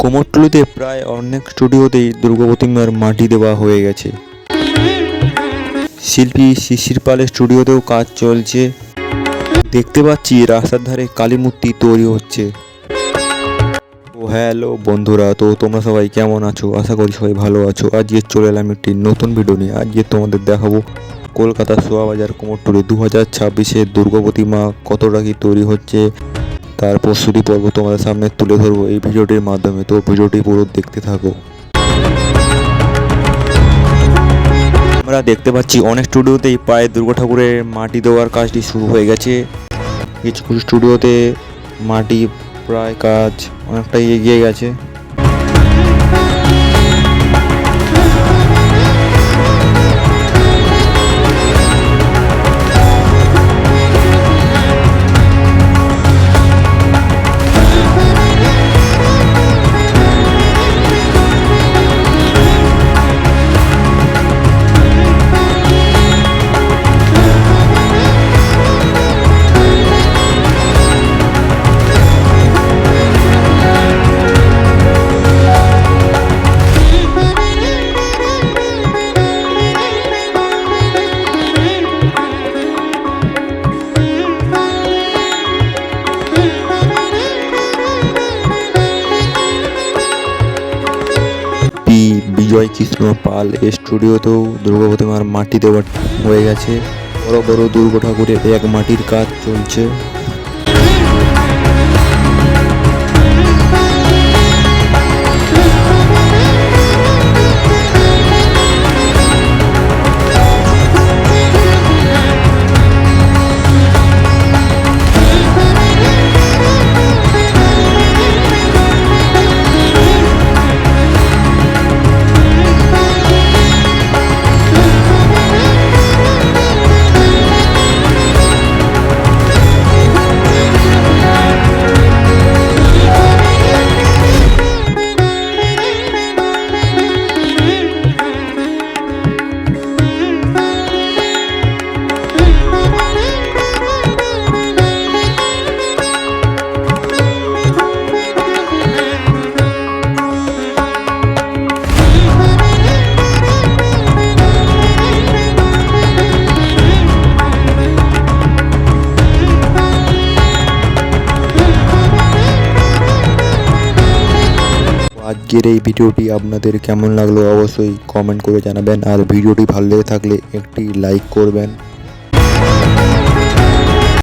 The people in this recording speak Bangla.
কুমোরটুলিতে প্রায় অনেক স্টুডিওতেই দুর্গা প্রতিমার মাটি দেওয়া হয়ে গেছে। শিল্পী শিশির পালের স্টুডিওতেও কাজ চলছে। দেখতে পাচ্ছি রাস্তার ধারে কালী মূর্তি তৈরি হচ্ছে। ও হ্যালো বন্ধুরা, তো তোমরা সবাই কেমন আছো? আশা করি সবাই ভালো আছো। আজকে চলে এলাম একটি নতুন ভিডিও নিয়ে। আজকে তোমাদের দেখাবো কলকাতা শোভাবাজার কুমোরটুলি 2026-এর দুর্গা প্রতিমা কতটা কি তৈরি হচ্ছে, তার প্রস্তুতি পর্ব তোমাদের সামনে তুলে ধরবো এই ভিডিওটির মাধ্যমে। তো ভিডিওটি পুরো দেখতে থাকো। আমরা দেখতে পাচ্ছি অনেক স্টুডিওতেই প্রায় দুর্গা ঠাকুরের মাটি দেওয়ার কাজটি শুরু হয়ে গেছে। কিছু কিছু স্টুডিওতে মাটি প্রায় কাজ অনেকটাই এগিয়ে গেছে। বিজয় কৃষ্ণ পাল এই স্টুডিওতেও দুর্গা প্রতিমার মাটি দেওয়া হয়ে গেছে। বড় বড় দুর্গা ঠাকুরের এক মাটির কাজ চলছে। আজকের এই ভিডিওটি আপনাদের কেমন লাগলো অবশ্যই কমেন্ট করে জানাবেন, আর ভিডিওটি ভালো লেগে থাকলে একটি লাইক করবেন।